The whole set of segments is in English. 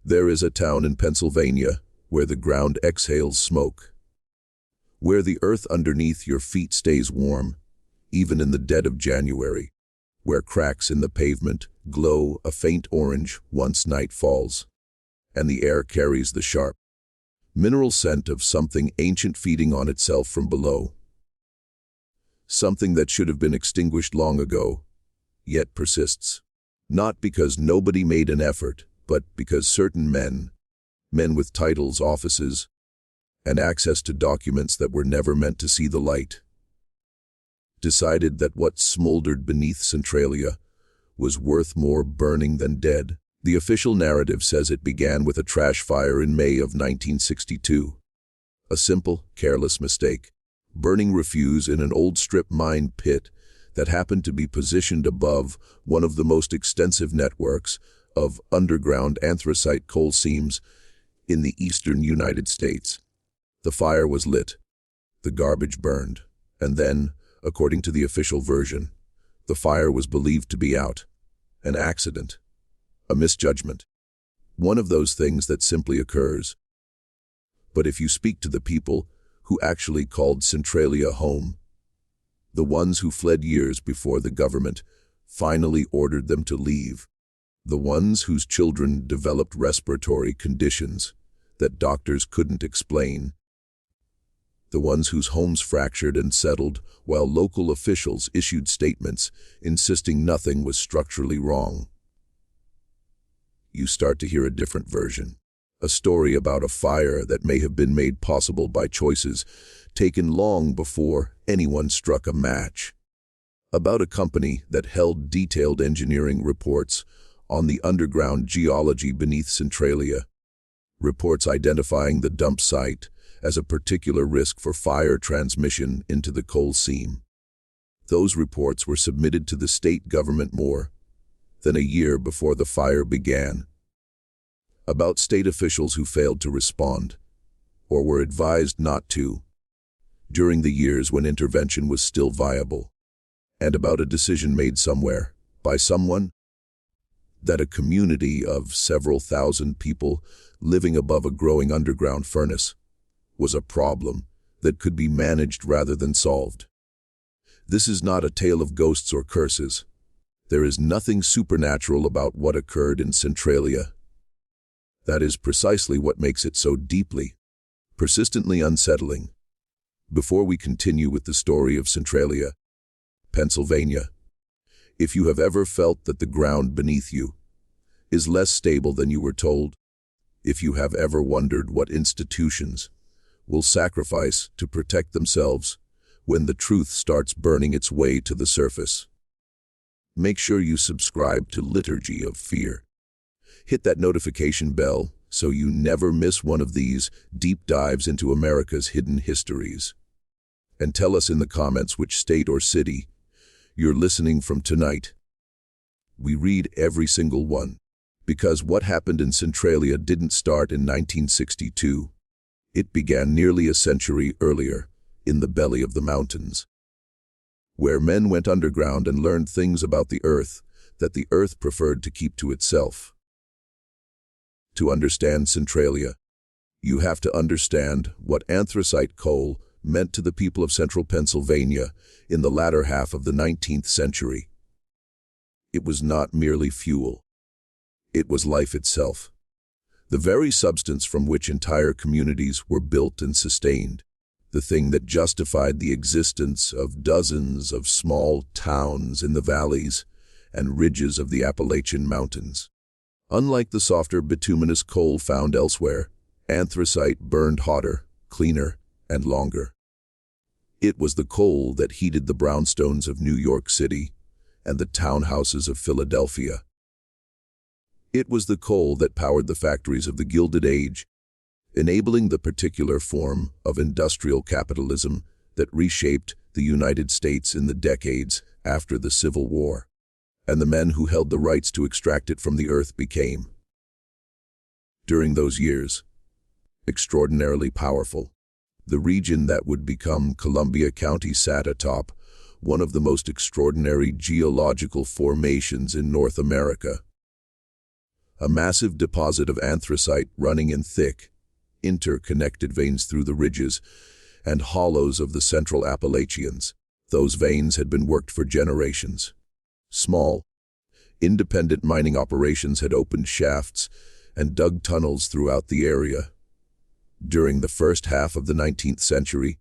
There is a town in Pennsylvania where the ground exhales smoke, where the earth underneath your feet stays warm, even in the dead of January, where cracks in the pavement glow a faint orange once night falls, and the air carries the sharp, mineral scent of something ancient feeding on itself from below. Something that should have been extinguished long ago, yet persists. Not because nobody made an effort, but because certain men with titles, offices, and access to documents that were never meant to see the light, decided that what smoldered beneath Centralia was worth more burning than dead. The official narrative says it began with a trash fire in May of 1962. A simple, careless mistake. Burning refuse in an old strip mine pit that happened to be positioned above one of the most extensive networks of underground anthracite coal seams in the eastern United States. The fire was lit, the garbage burned, and then, according to the official version, the fire was believed to be out. An accident. A misjudgment. One of those things that simply occurs. But if you speak to the people who actually called Centralia home, the ones who fled years before the government finally ordered them to leave, the ones whose children developed respiratory conditions that doctors couldn't explain, the ones whose homes fractured and settled while local officials issued statements insisting nothing was structurally wrong, you start to hear a different version. A story about a fire that may have been made possible by choices taken long before anyone struck a match. About a company that held detailed engineering reports on the underground geology beneath Centralia, reports identifying the dump site as a particular risk for fire transmission into the coal seam. Those reports were submitted to the state government more than a year before the fire began. About state officials who failed to respond, or were advised not to, during the years when intervention was still viable, and about a decision made somewhere, by someone, that a community of several thousand people living above a growing underground furnace was a problem that could be managed rather than solved. This is not a tale of ghosts or curses. There is nothing supernatural about what occurred in Centralia. That is precisely what makes it so deeply, persistently unsettling. Before we continue with the story of Centralia, Pennsylvania, if you have ever felt that the ground beneath you is less stable than you were told, if you have ever wondered what institutions will sacrifice to protect themselves when the truth starts burning its way to the surface, make sure you subscribe to Liturgy of Fear. Hit that notification bell so you never miss one of these deep dives into America's hidden histories. And tell us in the comments which state or city you're listening from tonight. We read every single one, because what happened in Centralia didn't start in 1962. It began nearly a century earlier, in the belly of the mountains, where men went underground and learned things about the earth that the earth preferred to keep to itself. To understand Centralia, you have to understand what anthracite coal meant to the people of central Pennsylvania in the latter half of the 19th century. It was not merely fuel. It was life itself, the very substance from which entire communities were built and sustained, the thing that justified the existence of dozens of small towns in the valleys and ridges of the Appalachian Mountains. Unlike the softer bituminous coal found elsewhere, anthracite burned hotter, cleaner, and longer. It was the coal that heated the brownstones of New York City and the townhouses of Philadelphia. It was the coal that powered the factories of the Gilded Age, enabling the particular form of industrial capitalism that reshaped the United States in the decades after the Civil War. And the men who held the rights to extract it from the earth became, during those years, extraordinarily powerful. The region that would become Columbia County sat atop one of the most extraordinary geological formations in North America. a massive deposit of anthracite running in thick, interconnected veins through the ridges and hollows of the central Appalachians. Those veins had been worked for generations. Small, independent mining operations had opened shafts and dug tunnels throughout the area. During the first half of the 19th century,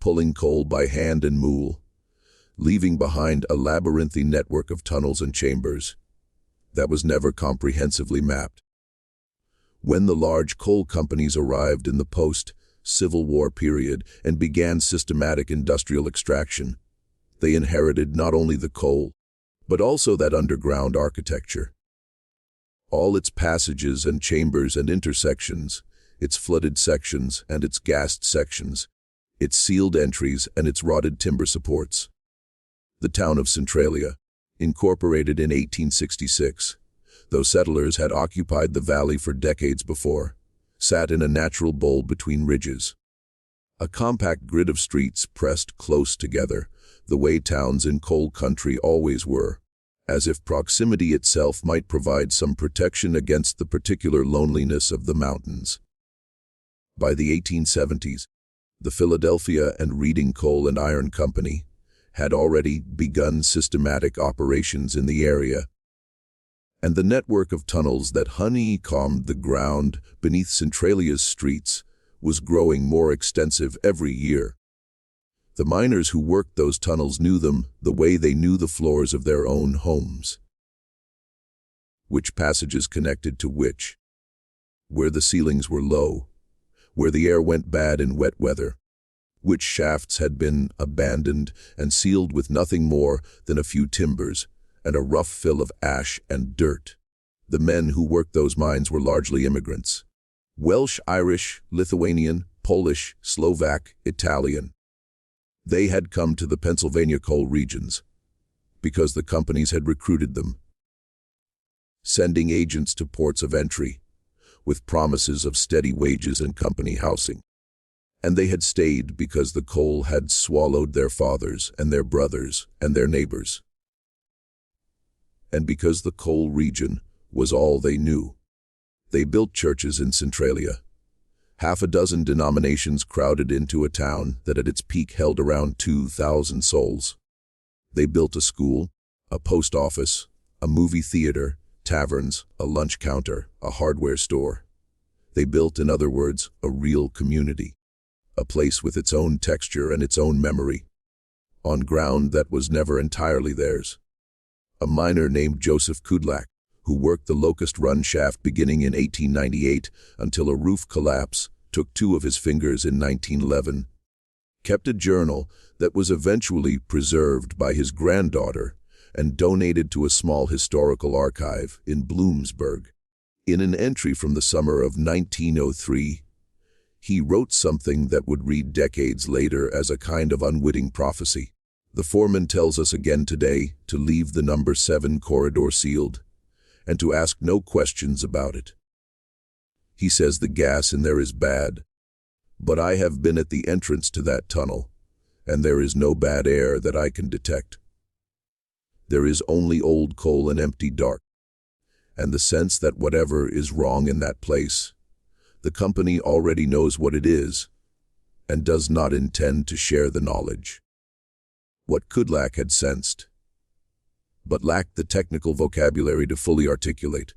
pulling coal by hand and mule, leaving behind a labyrinthine network of tunnels and chambers that was never comprehensively mapped. When the large coal companies arrived in the post-Civil War period and began systematic industrial extraction, they inherited not only the coal, but also that underground architecture. All its passages and chambers and intersections, its flooded sections and its gassed sections, its sealed entries and its rotted timber supports. The town of Centralia, incorporated in 1866, though settlers had occupied the valley for decades before, sat in a natural bowl between ridges. A compact grid of streets pressed close together, the way towns in coal country always were, as if proximity itself might provide some protection against the particular loneliness of the mountains. By the 1870s, the Philadelphia and Reading Coal and Iron Company had already begun systematic operations in the area, and the network of tunnels that honeycombed the ground beneath Centralia's streets was growing more extensive every year. The miners who worked those tunnels knew them the way they knew the floors of their own homes. Which passages connected to which? Where the ceilings were low, where the air went bad in wet weather, which shafts had been abandoned and sealed with nothing more than a few timbers and a rough fill of ash and dirt. The men who worked those mines were largely immigrants: Welsh, Irish, Lithuanian, Polish, Slovak, Italian. They had come to the Pennsylvania coal regions because the companies had recruited them, sending agents to ports of entry with promises of steady wages and company housing. And they had stayed because the coal had swallowed their fathers and their brothers and their neighbors. And because the coal region was all they knew. They built churches in Centralia. Half a dozen denominations crowded into a town that at its peak held around 2,000 souls. They built a school, a post office, a movie theater, taverns, a lunch counter, a hardware store. They built, in other words, a real community. A place with its own texture and its own memory, on ground that was never entirely theirs. A miner named Joseph Kudlak, who worked the Locust Run shaft beginning in 1898 until a roof collapse took 2 of his fingers in 1911, kept a journal that was eventually preserved by his granddaughter and donated to a small historical archive in Bloomsburg. In an entry from the summer of 1903, he wrote something that would read decades later as a kind of unwitting prophecy. The foreman tells us again today to leave the number 7 corridor sealed and to ask no questions about it. He says the gas in there is bad, but I have been at the entrance to that tunnel, and there is no bad air that I can detect. There is only old coal and empty dark, and the sense that whatever is wrong in that place, the company already knows what it is and does not intend to share the knowledge. What Kudlak had sensed, but lacked the technical vocabulary to fully articulate,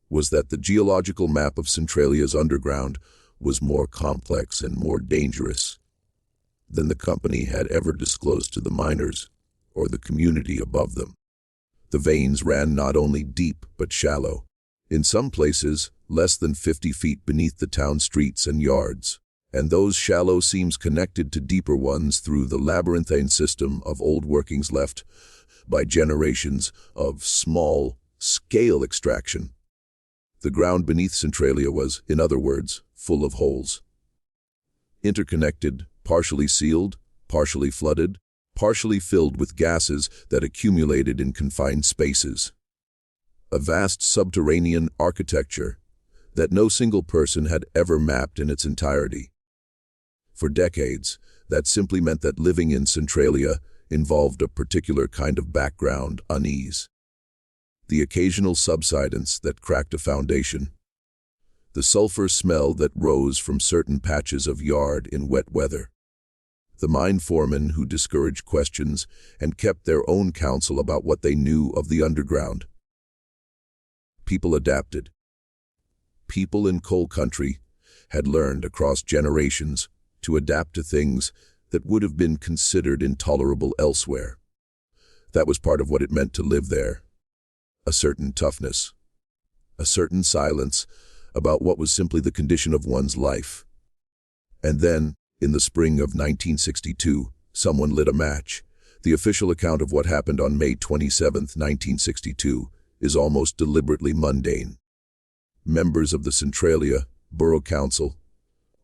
was that the geological map of Centralia's underground was more complex and more dangerous than the company had ever disclosed to the miners or the community above them. The veins ran not only deep but shallow, in some places less than 50 feet beneath the town streets and yards, and those shallow seams connected to deeper ones through the labyrinthine system of old workings left by generations of small-scale extraction. The ground beneath Centralia was, in other words, full of holes. Interconnected, partially sealed, partially flooded, partially filled with gases that accumulated in confined spaces. A vast subterranean architecture that no single person had ever mapped in its entirety. For decades, that simply meant that living in Centralia involved a particular kind of background unease. the occasional subsidence that cracked a foundation, the sulfur smell that rose from certain patches of yard in wet weather, the mine foremen who discouraged questions and kept their own counsel about what they knew of the underground. People adapted. People in coal country had learned across generations to adapt to things that would have been considered intolerable elsewhere. That was part of what it meant to live there. A certain toughness, a certain silence about what was simply the condition of one's life. And then, in the spring of 1962, someone lit a match. The official account of what happened on May 27, 1962, is almost deliberately mundane. Members of the Centralia Borough Council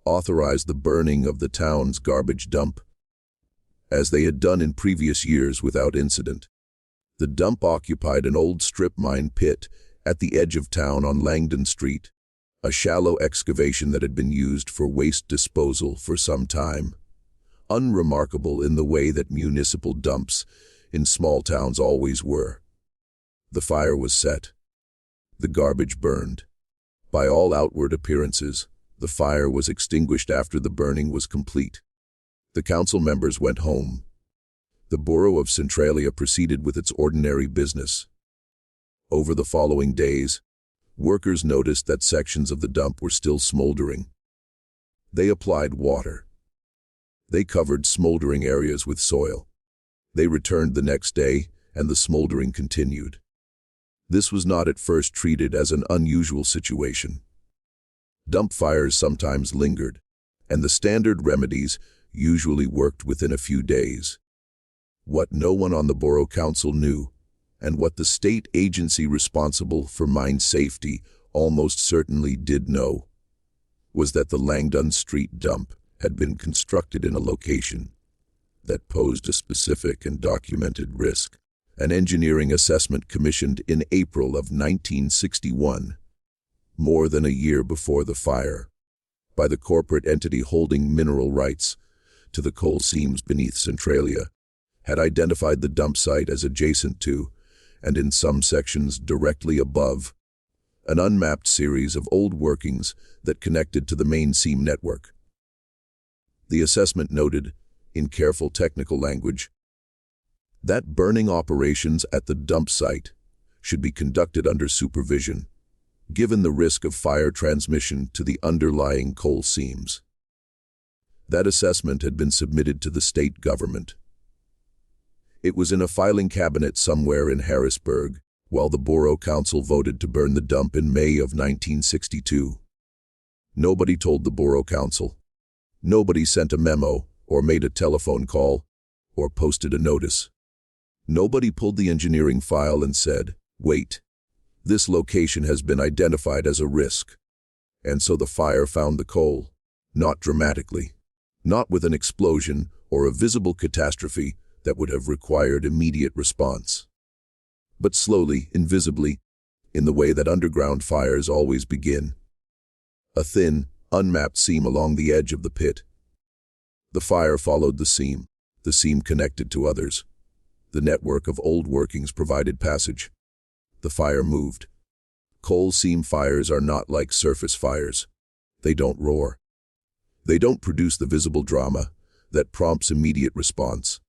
authorized the burning of the town's garbage dump, as they had done in previous years without incident. The dump occupied an old strip mine pit at the edge of town on Langdon Street, a shallow excavation that had been used for waste disposal for some time, unremarkable in the way that municipal dumps in small towns always were. The fire was set. The garbage burned. By all outward appearances, the fire was extinguished after the burning was complete. The council members went home. The borough of Centralia proceeded with its ordinary business. Over the following days, workers noticed that sections of the dump were still smoldering. They applied water. They covered smoldering areas with soil. They returned the next day, and the smoldering continued. This was not at first treated as an unusual situation. Dump fires sometimes lingered, and the standard remedies usually worked within a few days. What no one on the borough council knew, and what the state agency responsible for mine safety almost certainly did know, was that the Langdon Street dump had been constructed in a location that posed a specific and documented risk. An engineering assessment commissioned in April of 1961, more than a year before the fire, by the corporate entity holding mineral rights to the coal seams beneath Centralia, had identified the dump site as adjacent to, and in some sections directly above, an unmapped series of old workings that connected to the main seam network. The assessment noted, in careful technical language, that burning operations at the dump site should be conducted under supervision, given the risk of fire transmission to the underlying coal seams. That assessment had been submitted to the state government. It was in a filing cabinet somewhere in Harrisburg, while the borough council voted to burn the dump in May of 1962. Nobody told the borough council. Nobody sent a memo, or made a telephone call, or posted a notice. Nobody pulled the engineering file and said, "Wait, this location has been identified as a risk." And so the fire found the coal, not dramatically, not with an explosion or a visible catastrophe that would have required immediate response, but slowly, invisibly, in the way that underground fires always begin. A thin, unmapped seam along the edge of the pit. The fire followed the seam connected to others. The network of old workings provided passage. The fire moved. Coal seam fires are not like surface fires. They don't roar. They don't produce the visible drama that prompts immediate response.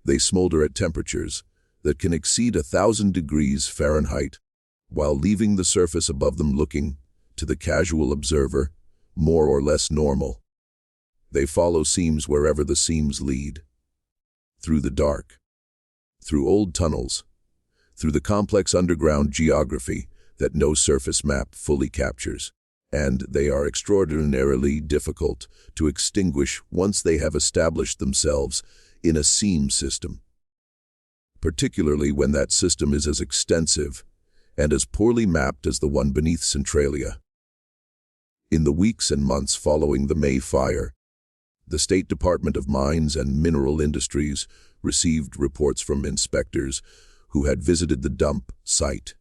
They smolder at temperatures that can exceed 1,000 degrees Fahrenheit, while leaving the surface above them looking, to the casual observer, more or less normal. They follow seams wherever the seams lead. Through the dark, through old tunnels, through the complex underground geography that no surface map fully captures, and they are extraordinarily difficult to extinguish once they have established themselves in a seam system, particularly when that system is as extensive and as poorly mapped as the one beneath Centralia. In the weeks and months following the May fire, the State Department of Mines and Mineral Industries received reports from inspectors who had visited the dump site.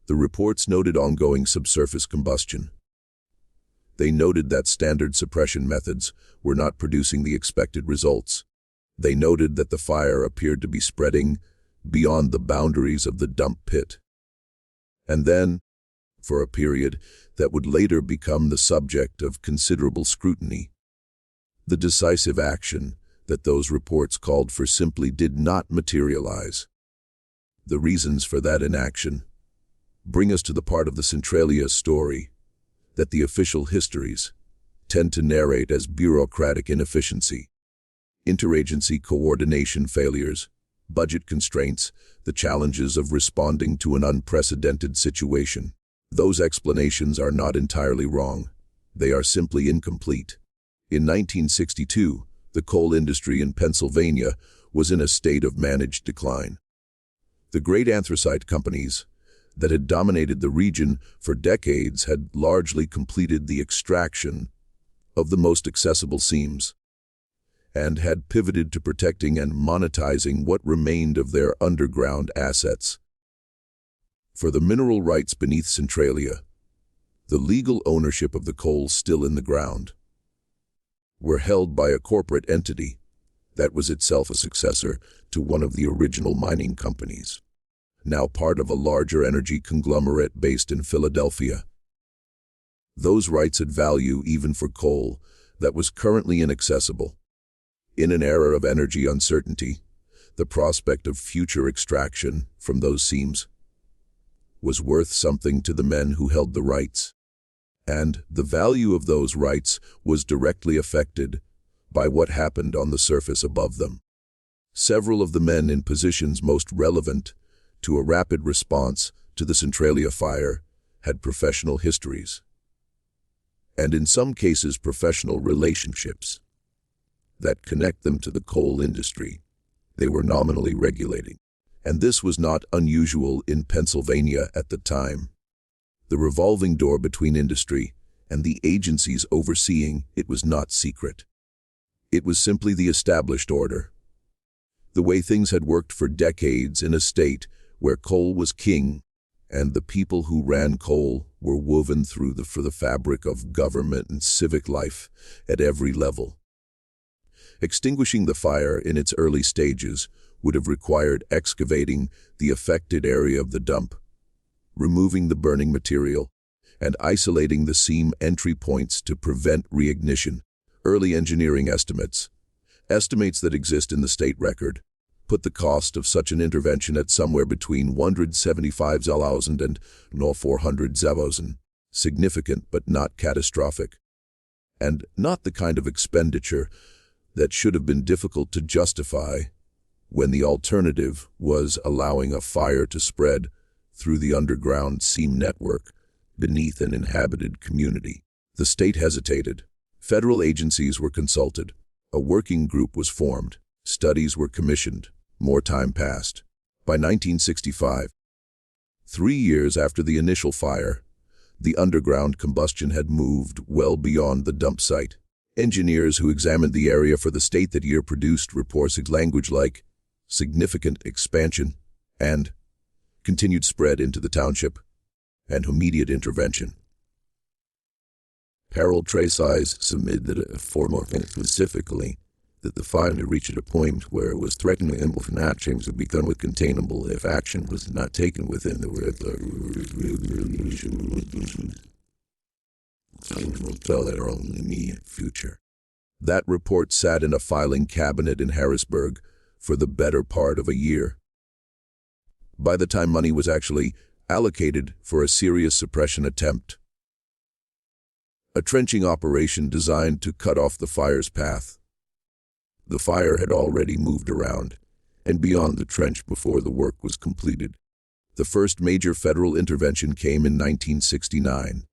The reports noted ongoing subsurface combustion. They noted that standard suppression methods were not producing the expected results. They noted that the fire appeared to be spreading beyond the boundaries of the dump pit. And then, for a period that would later become the subject of considerable scrutiny, the decisive action that those reports called for simply did not materialize. The reasons for that inaction bring us to the part of the Centralia story that the official histories tend to narrate as bureaucratic inefficiency, interagency coordination failures, budget constraints, the challenges of responding to an unprecedented situation. Those explanations are not entirely wrong. They are simply incomplete. In 1962, the coal industry in Pennsylvania was in a state of managed decline. The great anthracite companies that had dominated the region for decades had largely completed the extraction of the most accessible seams and had pivoted to protecting and monetizing what remained of their underground assets. For the mineral rights beneath Centralia, the legal ownership of the coal still in the ground, were held by a corporate entity that was itself a successor to one of the original mining companies, now part of a larger energy conglomerate based in Philadelphia. Those rights had value even for coal that was currently inaccessible. In an era of energy uncertainty, the prospect of future extraction from those seams was worth something to the men who held the rights, and the value of those rights was directly affected by what happened on the surface above them. Several of the men in positions most relevant to a rapid response to the Centralia fire had professional histories, and in some cases professional relationships that connect them to the coal industry they were nominally regulating. And this was not unusual in Pennsylvania at the time. The revolving door between industry and the agencies overseeing it was not secret. It was simply the established order. The way things had worked for decades in a state where coal was king, and the people who ran coal were woven through the fabric of government and civic life at every level. Extinguishing the fire in its early stages would have required excavating the affected area of the dump, removing the burning material, and isolating the seam entry points to prevent reignition. Early engineering estimates that exist in the state record, put the cost of such an intervention at somewhere between $175,000 and $400,000, significant but not catastrophic, and not the kind of expenditure that should have been difficult to justify when the alternative was allowing a fire to spread through the underground seam network beneath an inhabited community. The state hesitated. Federal agencies were consulted. A working group was formed. Studies were commissioned. More time passed. By 1965, 3 years after the initial fire, the underground combustion had moved well beyond the dump site. Engineers who examined the area for the state that year produced reports in language like significant expansion and continued spread into the township and immediate intervention. Harold Tracey's submitted for more specifically that the fire had reached a point where it was threatening and actions would become containable if action was not taken within the immediate future. That report sat in a filing cabinet in Harrisburg for the better part of a year. By the time money was actually allocated for a serious suppression attempt, a trenching operation designed to cut off the fire's path, the fire had already moved around and beyond the trench before the work was completed. The first major federal intervention came in 1969.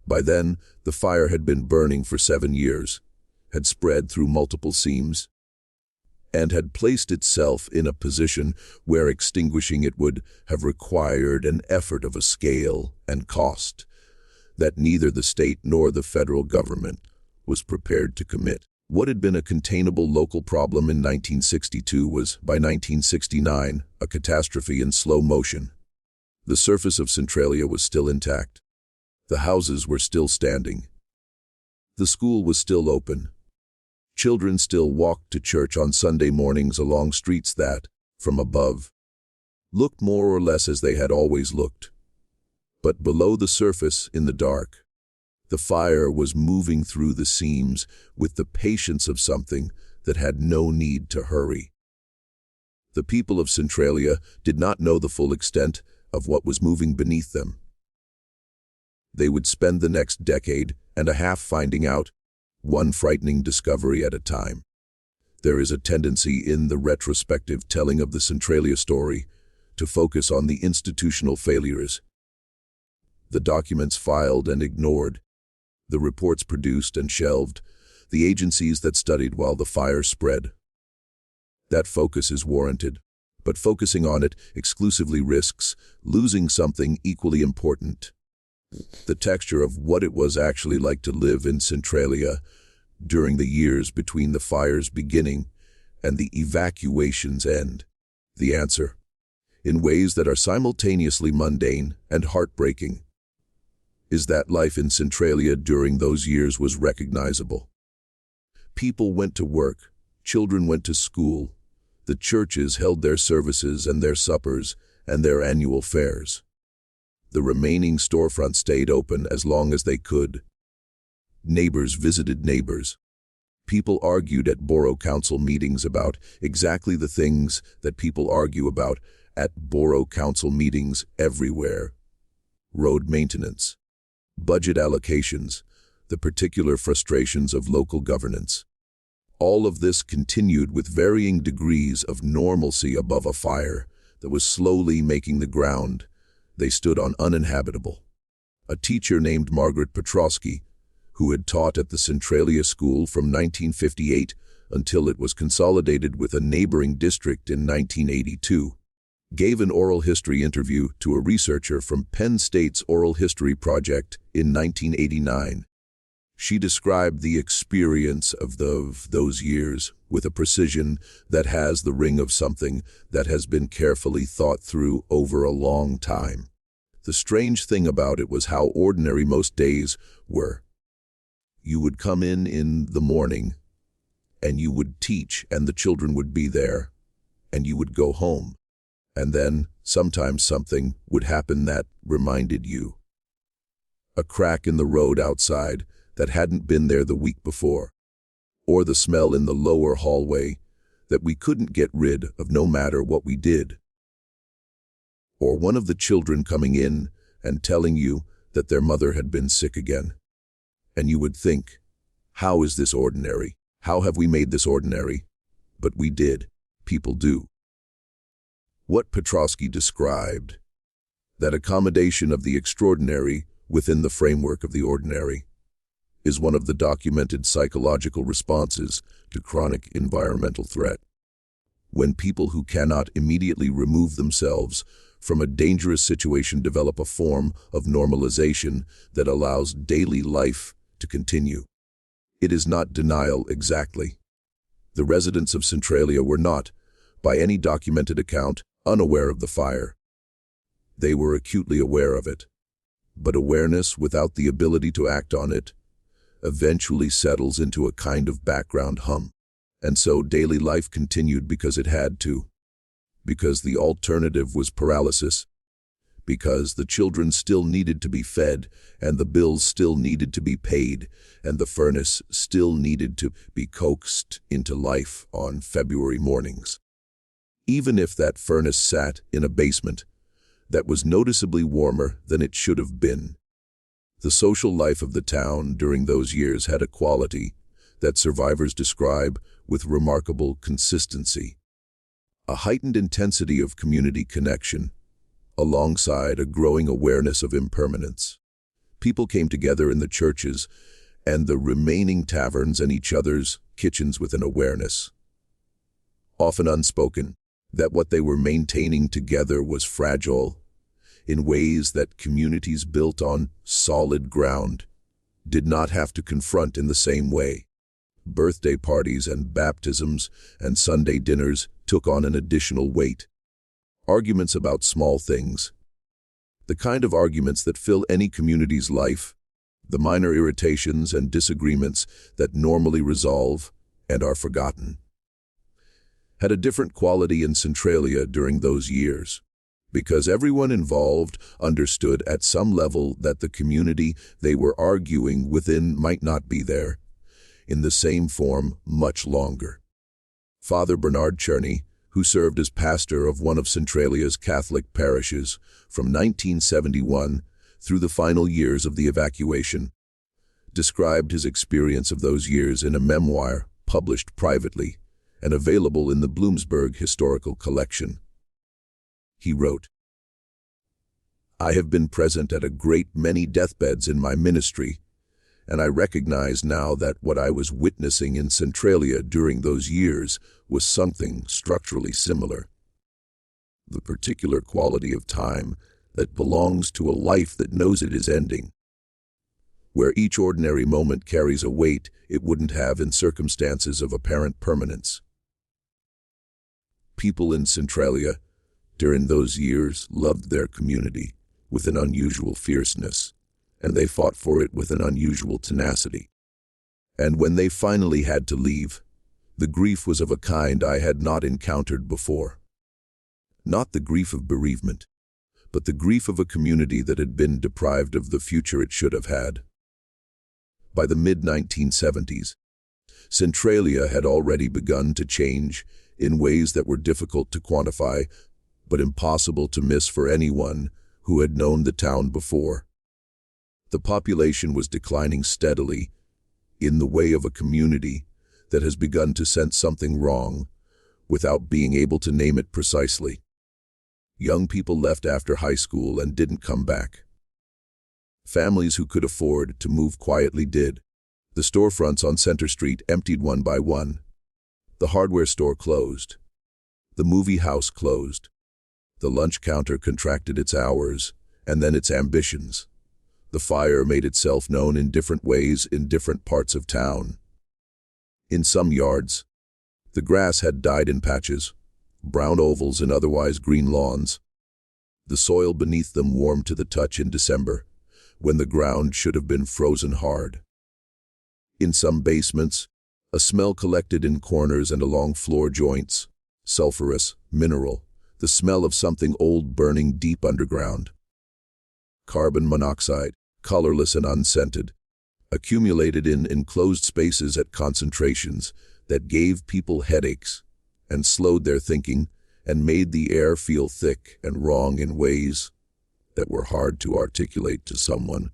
By then, the fire had been burning for 7 years, had spread through multiple seams, and had placed itself in a position where extinguishing it would have required an effort of a scale and cost that neither the state nor the federal government was prepared to commit. What had been a containable local problem in 1962 was, by 1969, a catastrophe in slow motion. The surface of Centralia was still intact. The houses were still standing. The school was still open. Children still walked to church on Sunday mornings along streets that, from above, looked more or less as they had always looked. But below the surface, in the dark, the fire was moving through the seams with the patience of something that had no need to hurry. The people of Centralia did not know the full extent of what was moving beneath them. They would spend the next decade and a half finding out, one frightening discovery at a time. There is a tendency in the retrospective telling of the Centralia story to focus on the institutional failures. The documents filed and ignored, the reports produced and shelved, the agencies that studied while the fire spread. That focus is warranted, but focusing on it exclusively risks losing something equally important: the texture of what it was actually like to live in Centralia during the years between the fire's beginning and the evacuation's end. The answer, in ways that are simultaneously mundane and heartbreaking, is that life in Centralia during those years was recognizable. People went to work, children went to school, the churches held their services and their suppers and their annual fairs. The remaining storefronts stayed open as long as they could. Neighbors visited neighbors. People argued at borough council meetings about exactly the things that people argue about at borough council meetings everywhere: road maintenance, budget allocations, the particular frustrations of local governance. All of this continued with varying degrees of normalcy above a fire that was slowly making the ground they stood on uninhabitable. A teacher named Margaret Petrosky, who had taught at the Centralia School from 1958 until it was consolidated with a neighboring district in 1982, gave an oral history interview to a researcher from Penn State's Oral History Project in 1989. She described the experience of those years with a precision that has the ring of something that has been carefully thought through over a long time. The strange thing about it was how ordinary most days were. You would come in the morning, and you would teach, and the children would be there, and you would go home. And then, sometimes something would happen that reminded you. A crack in the road outside that hadn't been there the week before, or the smell in the lower hallway that we couldn't get rid of no matter what we did, or one of the children coming in and telling you that their mother had been sick again. And you would think, how is this ordinary? How have we made this ordinary? But we did. People do. What Petrosky described, that accommodation of the extraordinary within the framework of the ordinary, is one of the documented psychological responses to chronic environmental threat. When people who cannot immediately remove themselves from a dangerous situation develop a form of normalization that allows daily life to continue. It is not denial exactly. The residents of Centralia were not, by any documented account, unaware of the fire. They were acutely aware of it. But awareness without the ability to act on it eventually settles into a kind of background hum. And so daily life continued because it had to. Because the alternative was paralysis. Because the children still needed to be fed, and the bills still needed to be paid, and the furnace still needed to be coaxed into life on February mornings. Even if that furnace sat in a basement that was noticeably warmer than it should have been. The social life of the town during those years had a quality that survivors describe with remarkable consistency. A heightened intensity of community connection, alongside a growing awareness of impermanence. People came together in the churches and the remaining taverns and each other's kitchens with an awareness, often unspoken, that what they were maintaining together was fragile, in ways that communities built on solid ground did not have to confront in the same way. Birthday parties and baptisms and Sunday dinners took on an additional weight. Arguments about small things, the kind of arguments that fill any community's life, the minor irritations and disagreements that normally resolve and are forgotten, had a different quality in Centralia during those years. because everyone involved understood at some level that the community they were arguing within might not be there, in the same form, much longer. Father Bernard Czerny, who served as pastor of one of Centralia's Catholic parishes from 1971 through the final years of the evacuation, described his experience of those years in a memoir published privately and available in the Bloomsburg Historical Collection. He wrote, "I have been present at a great many deathbeds in my ministry, and I recognize now that what I was witnessing in Centralia during those years was something structurally similar. The particular quality of time that belongs to a life that knows it is ending, where each ordinary moment carries a weight it wouldn't have in circumstances of apparent permanence. People in Centralia, during those years, loved their community with an unusual fierceness, and they fought for it with an unusual tenacity. And when they finally had to leave, the grief was of a kind I had not encountered before. Not the grief of bereavement, but the grief of a community that had been deprived of the future it should have had." By the mid-1970s, Centralia had already begun to change in ways that were difficult to quantify, but impossible to miss for anyone who had known the town before. The population was declining steadily, in the way of a community that has begun to sense something wrong without being able to name it precisely. Young people left after high school and didn't come back. Families who could afford to move quietly did. The storefronts on Center Street emptied one by one. The hardware store closed. The movie house closed. The lunch counter contracted its hours, and then its ambitions. The fire made itself known in different ways in different parts of town. In some yards, the grass had died in patches, brown ovals in otherwise green lawns. The soil beneath them warmed to the touch in December, when the ground should have been frozen hard. In some basements, a smell collected in corners and along floor joints, sulfurous, mineral, the smell of something old burning deep underground. Carbon monoxide, colorless and unscented, accumulated in enclosed spaces at concentrations that gave people headaches and slowed their thinking and made the air feel thick and wrong in ways that were hard to articulate to someone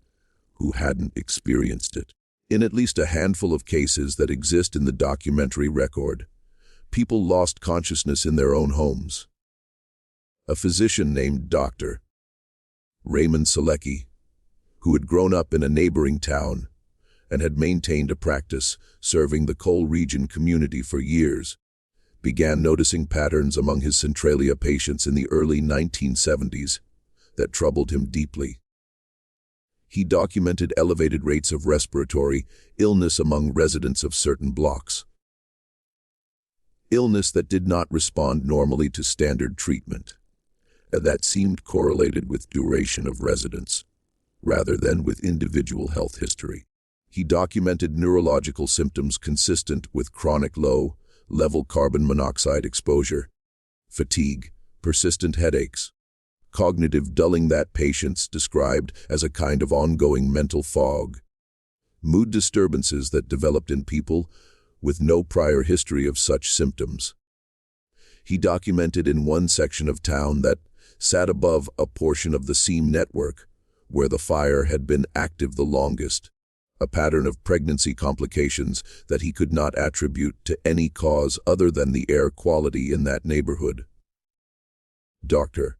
who hadn't experienced it. In at least a handful of cases that exist in the documentary record, people lost consciousness in their own homes. A physician named Dr. Raymond Selecki, who had grown up in a neighboring town and had maintained a practice serving the coal region community for years, began noticing patterns among his Centralia patients in the early 1970s that troubled him deeply. He documented elevated rates of respiratory illness among residents of certain blocks. Illness that did not respond normally to standard treatment, and that seemed correlated with duration of residence, rather than with individual health history. He documented neurological symptoms consistent with chronic low-level carbon monoxide exposure, fatigue, persistent headaches, cognitive dulling that patients described as a kind of ongoing mental fog, mood disturbances that developed in people with no prior history of such symptoms. He documented in one section of town that sat above a portion of the seam network where the fire had been active the longest, a pattern of pregnancy complications that he could not attribute to any cause other than the air quality in that neighborhood. Dr.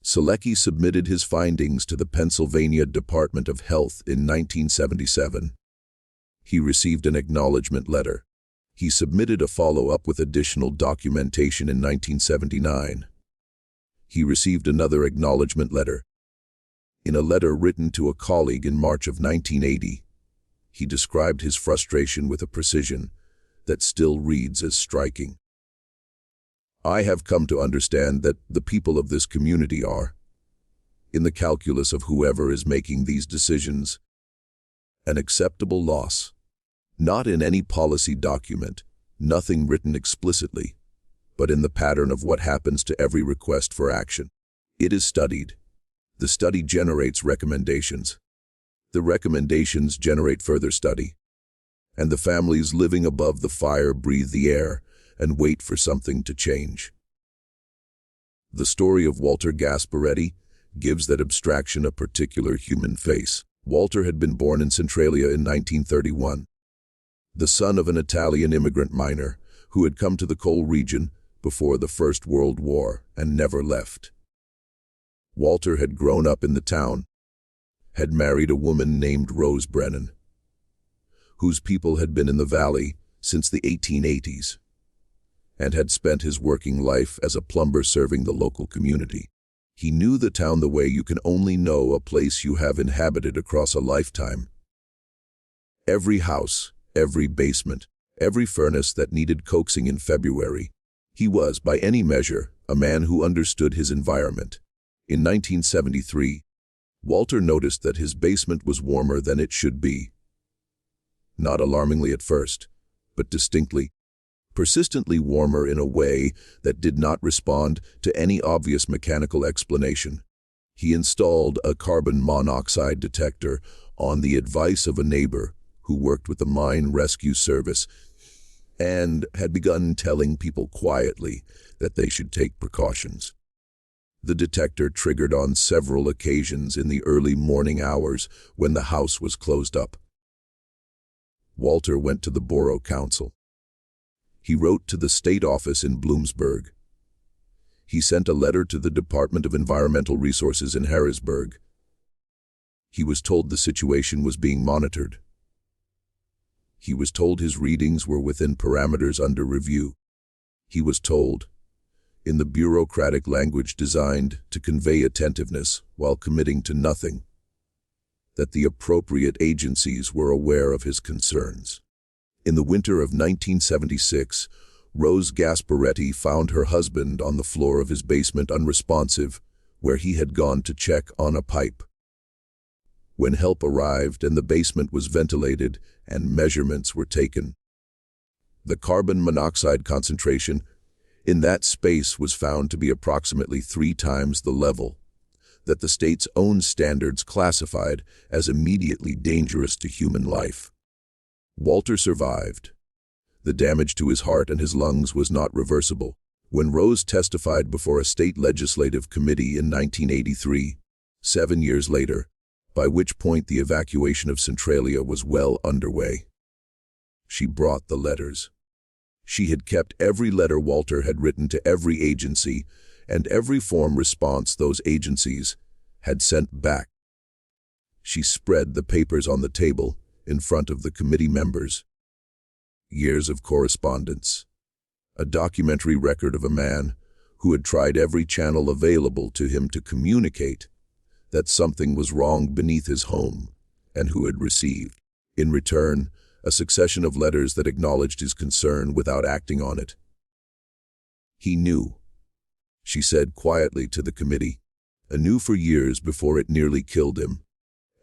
Selecki submitted his findings to the Pennsylvania Department of Health in 1977. He received an acknowledgement letter. He submitted a follow-up with additional documentation in 1979. He received another acknowledgement letter. In a letter written to a colleague in March of 1980, he described his frustration with a precision that still reads as striking. "I have come to understand that the people of this community are, in the calculus of whoever is making these decisions, an acceptable loss. Not in any policy document, nothing written explicitly, but in the pattern of what happens to every request for action. It is studied. The study generates recommendations. The recommendations generate further study. And the families living above the fire breathe the air and wait for something to change. The story of Walter Gasparetti gives that abstraction a particular human face. Walter had been born in Centralia in 1931, the son of an Italian immigrant miner who had come to the coal region before the First World War and never left. Walter had grown up in the town, had married a woman named Rose Brennan, whose people had been in the valley since the 1880s, and had spent his working life as a plumber serving the local community. He knew the town the way you can only know a place you have inhabited across a lifetime. Every house, every basement, every furnace that needed coaxing in February. He was, by any measure, a man who understood his environment. In 1973, Walter noticed that his basement was warmer than it should be. Not alarmingly at first, but distinctly, persistently warmer in a way that did not respond to any obvious mechanical explanation. He installed a carbon monoxide detector on the advice of a neighbor who worked with the mine rescue service and had begun telling people quietly that they should take precautions. The detector triggered on several occasions in the early morning hours when the house was closed up. Walter went to the Borough Council. He wrote to the state office in Bloomsburg. He sent a letter to the Department of Environmental Resources in Harrisburg. He was told the situation was being monitored. He was told his readings were within parameters under review. He was told, in the bureaucratic language designed to convey attentiveness while committing to nothing, that the appropriate agencies were aware of his concerns. In the winter of 1976, Rose Gasparetti found her husband on the floor of his basement unresponsive, where he had gone to check on a pipe. When help arrived and the basement was ventilated and measurements were taken, the carbon monoxide concentration in that space was found to be approximately 3 times the level that the state's own standards classified as immediately dangerous to human life. Walter survived. The damage to his heart and his lungs was not reversible. When Rose testified before a state legislative committee in 1983, 7 years later, by which point the evacuation of Centralia was well underway, she brought the letters. She had kept every letter Walter had written to every agency and every form response those agencies had sent back. She spread the papers on the table in front of the committee members. Years of correspondence, a documentary record of a man who had tried every channel available to him to communicate that something was wrong beneath his home, and who had received, in return, a succession of letters that acknowledged his concern without acting on it. He knew, she said quietly to the committee, knew for years before it nearly killed him.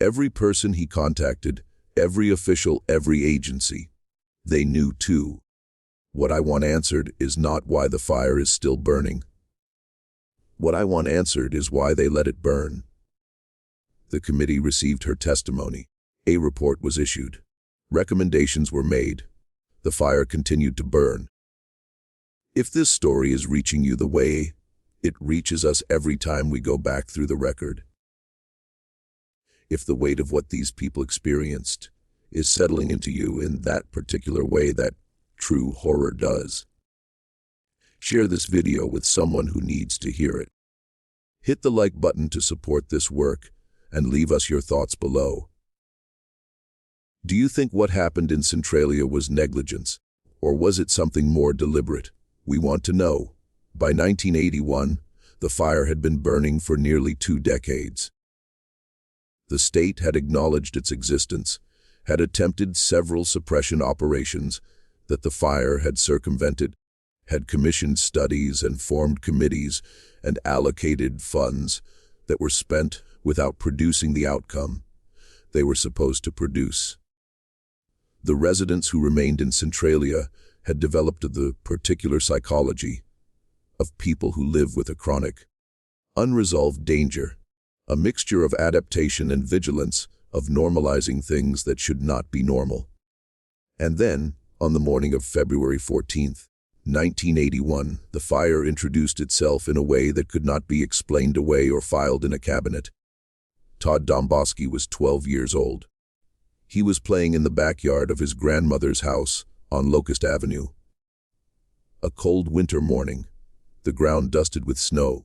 Every person he contacted, every official, every agency, they knew too. What I want answered is not why the fire is still burning. What I want answered is why they let it burn. The committee received her testimony. A report was issued. Recommendations were made. The fire continued to burn. If this story is reaching you the way it reaches us every time we go back through the record, if the weight of what these people experienced is settling into you in that particular way that true horror does, share this video with someone who needs to hear it. Hit the like button to support this work and leave us your thoughts below. Do you think what happened in Centralia was negligence, or was it something more deliberate? We want to know. By 1981, the fire had been burning for nearly 2 decades. The state had acknowledged its existence, had attempted several suppression operations that the fire had circumvented, had commissioned studies and formed committees and allocated funds that were spent without producing the outcome they were supposed to produce. The residents who remained in Centralia had developed the particular psychology of people who live with a chronic, Unresolved danger. A mixture of adaptation and vigilance, of normalizing things that should not be normal. And then, on the morning of February 14th, 1981, the fire introduced itself in a way that could not be explained away or filed in a cabinet. Todd Domboski was 12 years old. He was playing in the backyard of his grandmother's house on Locust Avenue. A cold winter morning, the ground dusted with snow.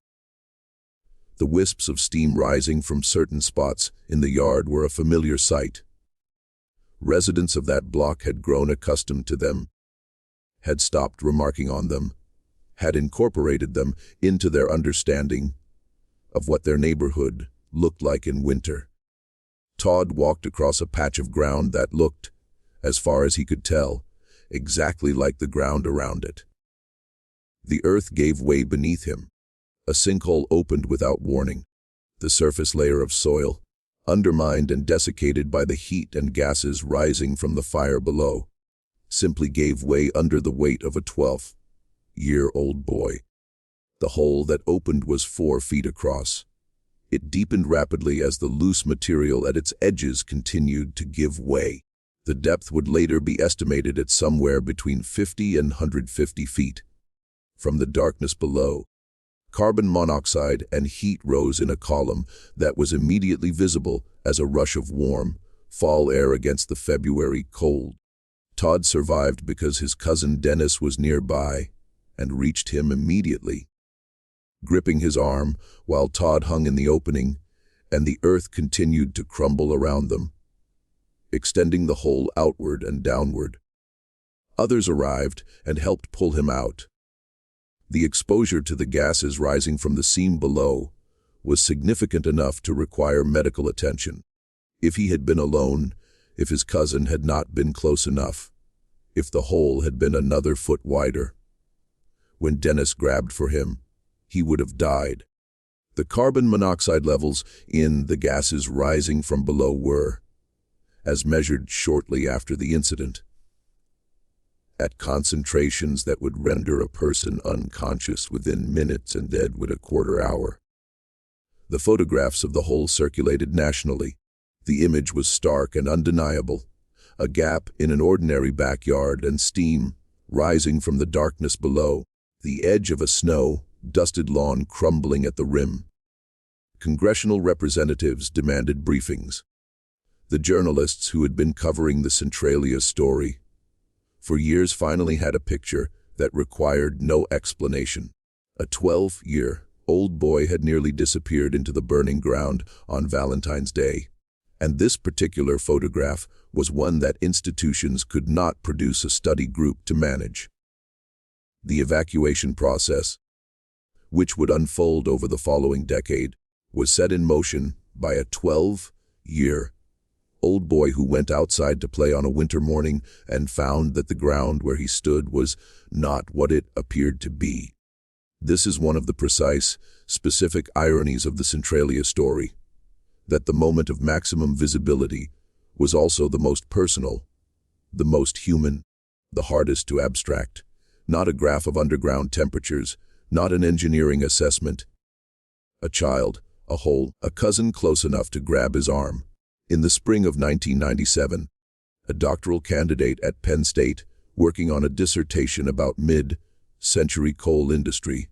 The wisps of steam rising from certain spots in the yard were a familiar sight. Residents of that block had grown accustomed to them, had stopped remarking on them, had incorporated them into their understanding of what their neighborhood looked like in winter. Todd walked across a patch of ground that looked, as far as he could tell, exactly like the ground around it. The earth gave way beneath him. A sinkhole opened without warning. The surface layer of soil, undermined and desiccated by the heat and gases rising from the fire below, simply gave way under the weight of a 12-year-old boy. The hole that opened was 4 feet across. It deepened rapidly as the loose material at its edges continued to give way. The depth would later be estimated at somewhere between 50 and 150 feet. From the darkness below, carbon monoxide and heat rose in a column that was immediately visible as a rush of warm, fall air against the February cold. Todd survived because his cousin Dennis was nearby and reached him immediately, gripping his arm while Todd hung in the opening, and the earth continued to crumble around them, extending the hole outward and downward. Others arrived and helped pull him out. The exposure to the gases rising from the seam below was significant enough to require medical attention. If he had been alone, if his cousin had not been close enough, if the hole had been another foot wider, when Dennis grabbed for him, he would have died. The carbon monoxide levels in the gases rising from below were, as measured shortly after the incident, at concentrations that would render a person unconscious within minutes and dead within a quarter hour. The photographs of the hole circulated nationally. The image was stark and undeniable, a gap in an ordinary backyard and steam rising from the darkness below, the edge of a snow-dusted lawn crumbling at the rim. Congressional representatives demanded briefings. The journalists who had been covering the Centralia story for years finally had a picture that required no explanation. A 12-year-old boy had nearly disappeared into the burning ground on Valentine's Day, and this particular photograph was one that institutions could not produce a study group to manage. The evacuation process, which would unfold over the following decade, was set in motion by a 12-year-old boy who went outside to play on a winter morning and found that the ground where he stood was not what it appeared to be. This is one of the precise, specific ironies of the Centralia story, that the moment of maximum visibility was also the most personal, the most human, the hardest to abstract. Not a graph of underground temperatures, not an engineering assessment. A child, a hole, a cousin close enough to grab his arm. In the spring of 1997, a doctoral candidate at Penn State, working on a dissertation about mid-century coal industry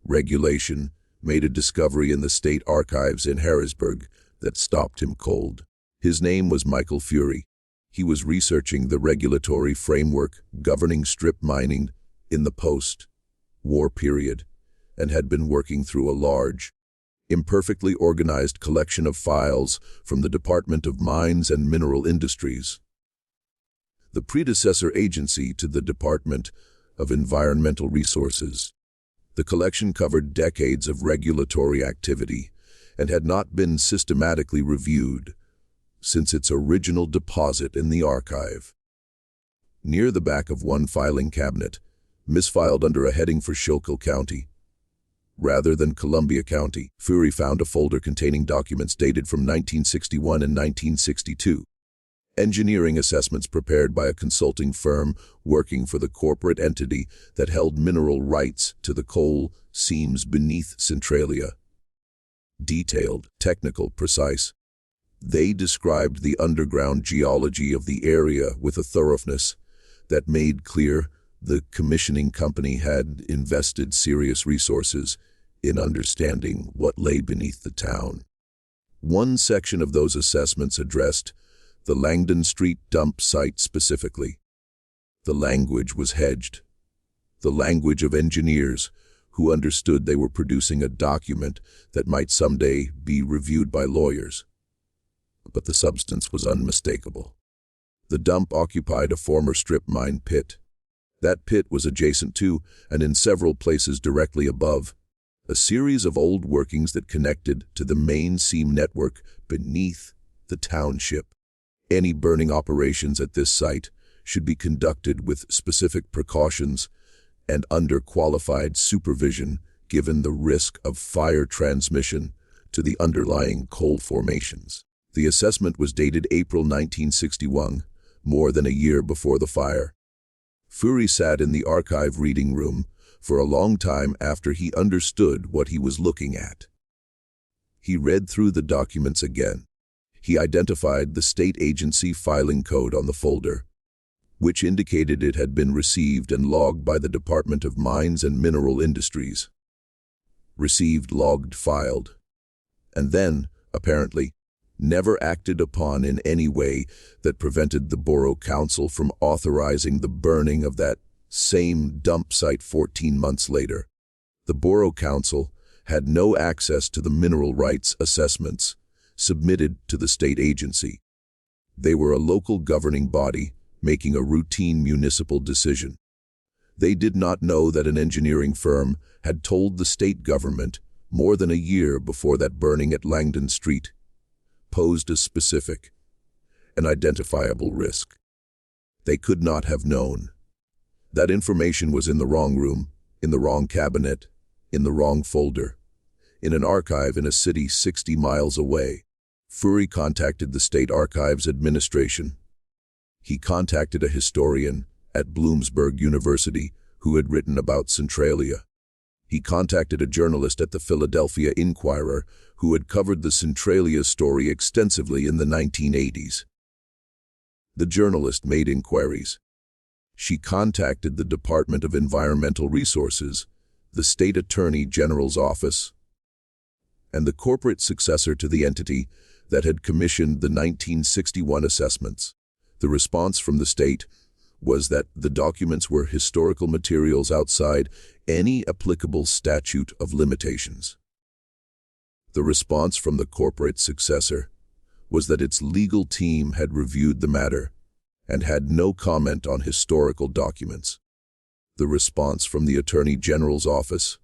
regulation, made a discovery in the state archives in Harrisburg that stopped him cold. His name was Michael Fury. He was researching the regulatory framework governing strip mining in the post-war period and had been working through a large, imperfectly organized collection of files from the Department of Mines and Mineral Industries, the predecessor agency to the Department of Environmental Resources. The collection covered decades of regulatory activity and had not been systematically reviewed since its original deposit in the archive. Near the back of one filing cabinet, misfiled under a heading for Schuylkill County, rather than Columbia County, Fury found a folder containing documents dated from 1961 and 1962. Engineering assessments prepared by a consulting firm working for the corporate entity that held mineral rights to the coal seams beneath Centralia. detailed, technical, precise. They described the underground geology of the area with a thoroughness that made clear the commissioning company had invested serious resources in understanding what lay beneath the town. One section of those assessments addressed the Langdon Street dump site specifically. The language was hedged. The language of engineers who understood they were producing a document that might someday be reviewed by lawyers. But the substance was unmistakable. The dump occupied a former strip mine pit. That pit was adjacent to, and in several places directly above, a series of old workings that connected to the main seam network beneath the township. Any burning operations at this site should be conducted with specific precautions and under qualified supervision, given the risk of fire transmission to the underlying coal formations. The assessment was dated April 1961, more than a year before the fire. Fury sat in the archive reading room for a long time after he understood what he was looking at. He read through the documents again. He identified the state agency filing code on the folder, which indicated it had been received and logged by the Department of Mines and Mineral Industries. Received, logged, filed. And then, apparently, never acted upon in any way that prevented the Borough Council from authorizing the burning of that same dump site 14 months later. The Borough Council had no access to the mineral rights assessments submitted to the state agency. They were a local governing body making a routine municipal decision. They did not know that an engineering firm had told the state government more than a year before that burning at Langdon Street posed a specific and identifiable risk. They could not have known. That information was in the wrong room, in the wrong cabinet, in the wrong folder, in an archive in a city 60 miles away. Fury contacted the State Archives Administration. He contacted a historian at Bloomsburg University who had written about Centralia. He contacted a journalist at the Philadelphia Inquirer who had covered the Centralia story extensively in the 1980s. The journalist made inquiries. She contacted the Department of Environmental Resources, the State Attorney General's office, and the corporate successor to the entity that had commissioned the 1961 assessments. The response from the state was that the documents were historical materials outside any applicable statute of limitations. The response from the corporate successor was that its legal team had reviewed the matter and had no comment on historical documents. The response from the Attorney General's office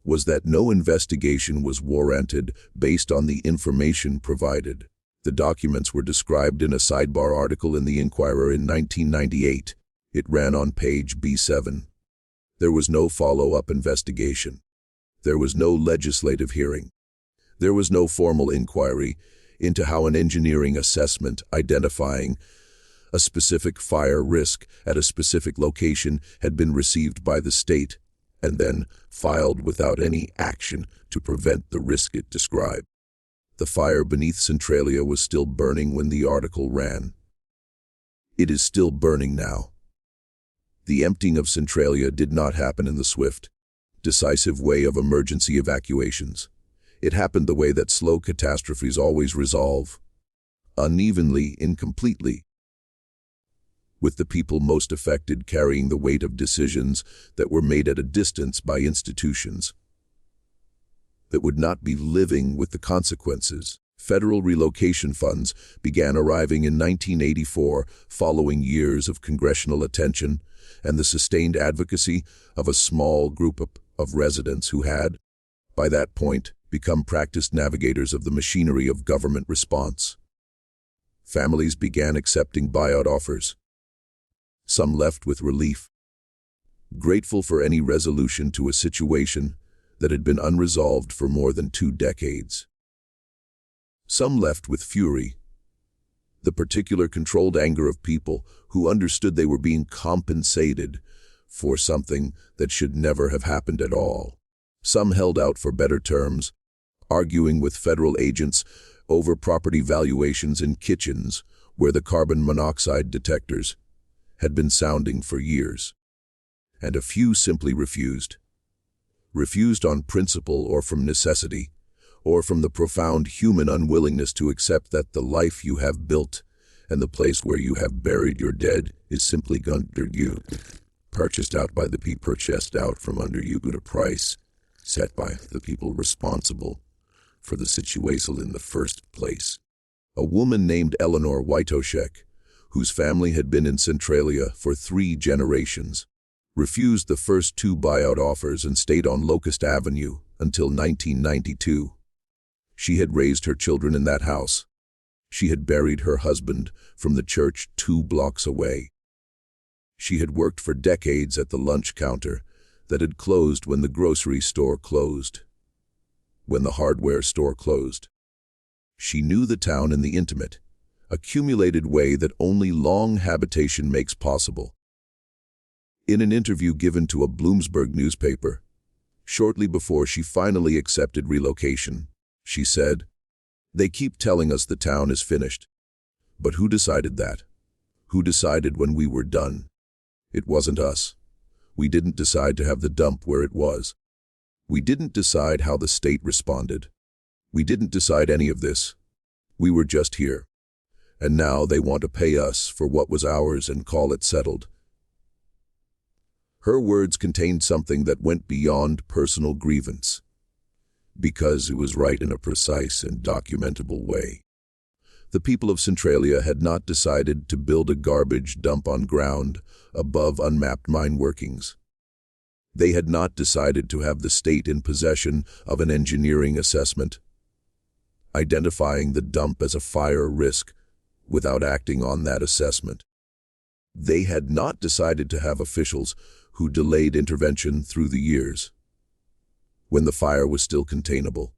was that no investigation was warranted based on the information provided. The documents were described in a sidebar article in the Inquirer in 1998. It ran on page B7. There was no follow-up investigation. There was no legislative hearing. There was no formal inquiry into how an engineering assessment identifying a specific fire risk at a specific location had been received by the state and then filed without any action to prevent the risk it described. The fire beneath Centralia was still burning when the article ran. It is still burning now. The emptying of Centralia did not happen in the swift, decisive way of emergency evacuations. It happened the way that slow catastrophes always resolve, unevenly, incompletely, with the people most affected carrying the weight of decisions that were made at a distance by institutions that would not be living with the consequences. Federal relocation funds began arriving in 1984 following years of congressional attention and the sustained advocacy of a small group of residents who had, by that point, become practiced navigators of the machinery of government response. Families began accepting buyout offers. Some left with relief, grateful for any resolution to a situation that had been unresolved for more than 2 decades. Some left with fury, the particular controlled anger of people who understood they were being compensated for something that should never have happened at all. Some held out for better terms, arguing with federal agents over property valuations in kitchens where the carbon monoxide detectors had been sounding for years. And a few simply refused. Refused on principle or from necessity, or from the profound human unwillingness to accept that the life you have built and the place where you have buried your dead is simply under you, purchased out by the people, purchased out from under you at a price set by the people responsible for the situation in the first place. A woman named Eleanor Witoshek, whose family had been in Centralia for 3 generations, refused the first 2 buyout offers and stayed on Locust Avenue until 1992. She had raised her children in that house. She had buried her husband from the church 2 blocks away. She had worked for decades at the lunch counter that had closed when the grocery store closed, when the hardware store closed. She knew the town in the intimate, accumulated way that only long habitation makes possible. In an interview given to a Bloomsburg newspaper, shortly before she finally accepted relocation, she said, "They keep telling us the town is finished. But who decided that? Who decided when we were done? It wasn't us. We didn't decide to have the dump where it was. We didn't decide how the state responded. We didn't decide any of this. We were just here. And now they want to pay us for what was ours and call it settled." Her words contained something that went beyond personal grievance, because it was right in a precise and documentable way. The people of Centralia had not decided to build a garbage dump on ground above unmapped mine workings. They had not decided to have the state in possession of an engineering assessment, identifying the dump as a fire risk without acting on that assessment. They had not decided to have officials who delayed intervention through the years, when the fire was still containable.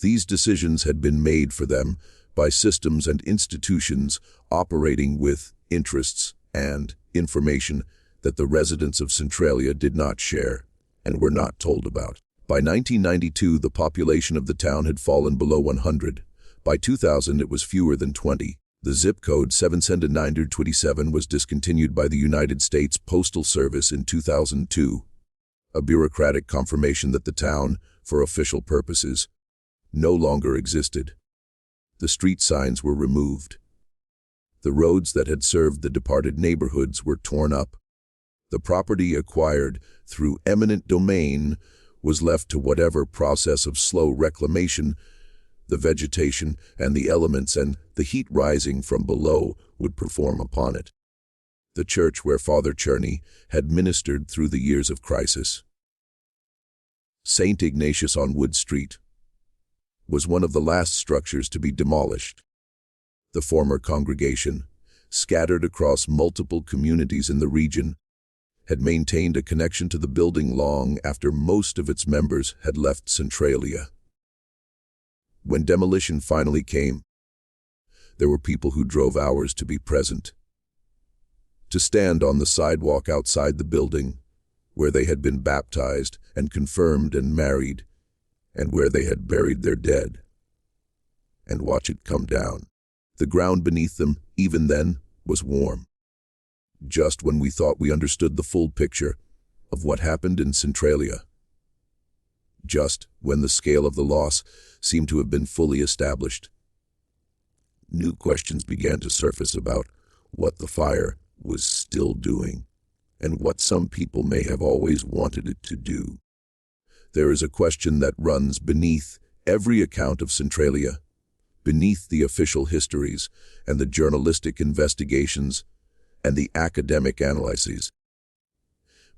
These decisions had been made for them by systems and institutions operating with interests and information that the residents of Centralia did not share and were not told about. By 1992, the population of the town had fallen below 100. By 2000, it was fewer than 20. The zip code 77927 was discontinued by the United States Postal Service in 2002, a bureaucratic confirmation that the town, for official purposes, no longer existed. The street signs were removed. The roads that had served the departed neighborhoods were torn up. The property acquired through eminent domain was left to whatever process of slow reclamation the vegetation and the elements and the heat rising from below would perform upon it. The church where Father Cherney had ministered through the years of crisis, St. Ignatius on Wood Street, was one of the last structures to be demolished. The former congregation, scattered across multiple communities in the region, had maintained a connection to the building long after most of its members had left Centralia. When demolition finally came, there were people who drove hours to be present, to stand on the sidewalk outside the building, where they had been baptized and confirmed and married, and where they had buried their dead, and watch it come down. The ground beneath them, even then, was warm. Just when we thought we understood the full picture of what happened in Centralia, just when the scale of the loss seemed to have been fully established, new questions began to surface about what the fire was still doing and what some people may have always wanted it to do. There is a question that runs beneath every account of Centralia, beneath the official histories and the journalistic investigations and the academic analyses,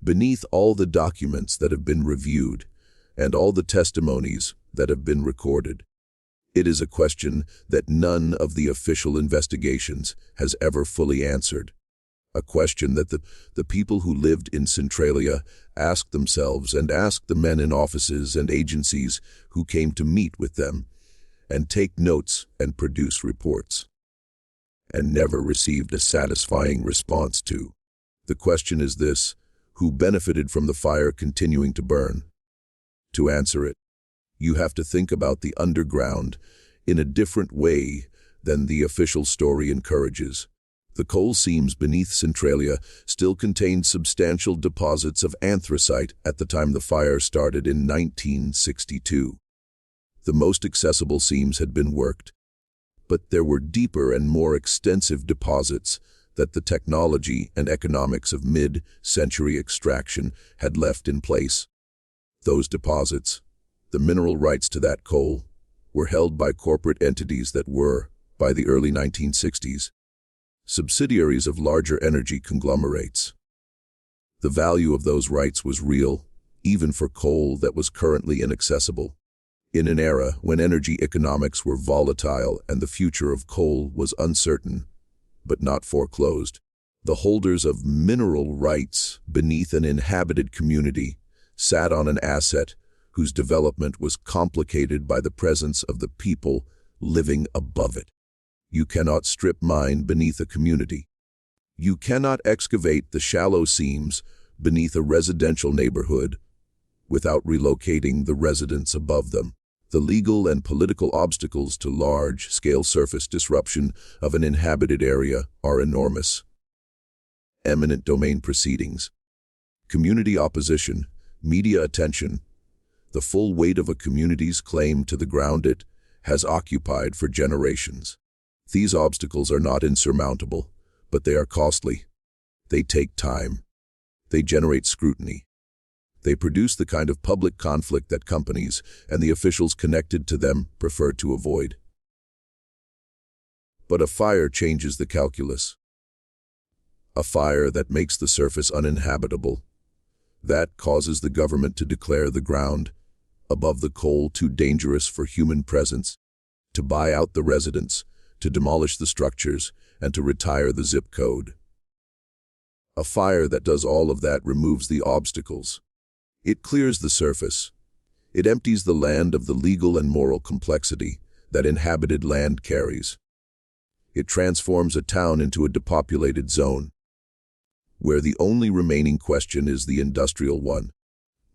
beneath all the documents that have been reviewed and all the testimonies that have been recorded. It is a question that none of the official investigations has ever fully answered. A question that the people who lived in Centralia asked themselves and asked the men in offices and agencies who came to meet with them and take notes and produce reports, and never received a satisfying response to. The question is this: who benefited from the fire continuing to burn? To answer it, You have to think about the underground in a different way than the official story encourages. The coal seams beneath Centralia still contained substantial deposits of anthracite at the time the fire started in 1962. The most accessible seams had been worked, but there were deeper and more extensive deposits that the technology and economics of mid-century extraction had left in place. Those deposits, the mineral rights to that coal, were held by corporate entities that were, by the early 1960s, subsidiaries of larger energy conglomerates. The value of those rights was real, even for coal that was currently inaccessible. In an era when energy economics were volatile and the future of coal was uncertain, but not foreclosed, the holders of mineral rights beneath an inhabited community sat on an asset whose development was complicated by the presence of the people living above it. You cannot strip mine beneath a community. You cannot excavate the shallow seams beneath a residential neighborhood without relocating the residents above them. The legal and political obstacles to large-scale surface disruption of an inhabited area are enormous. Eminent domain proceedings, community opposition, media attention, the full weight of a community's claim to the ground it has occupied for generations. These obstacles are not insurmountable, but they are costly. They take time. They generate scrutiny. They produce the kind of public conflict that companies and the officials connected to them prefer to avoid. But a fire changes the calculus. A fire that makes the surface uninhabitable. That causes the government to declare the ground above the coal too dangerous for human presence, to buy out the residents, to demolish the structures, and to retire the zip code. A fire that does all of that removes the obstacles. It clears the surface. It empties the land of the legal and moral complexity that inhabited land carries. It transforms a town into a depopulated zone, where the only remaining question is the industrial one.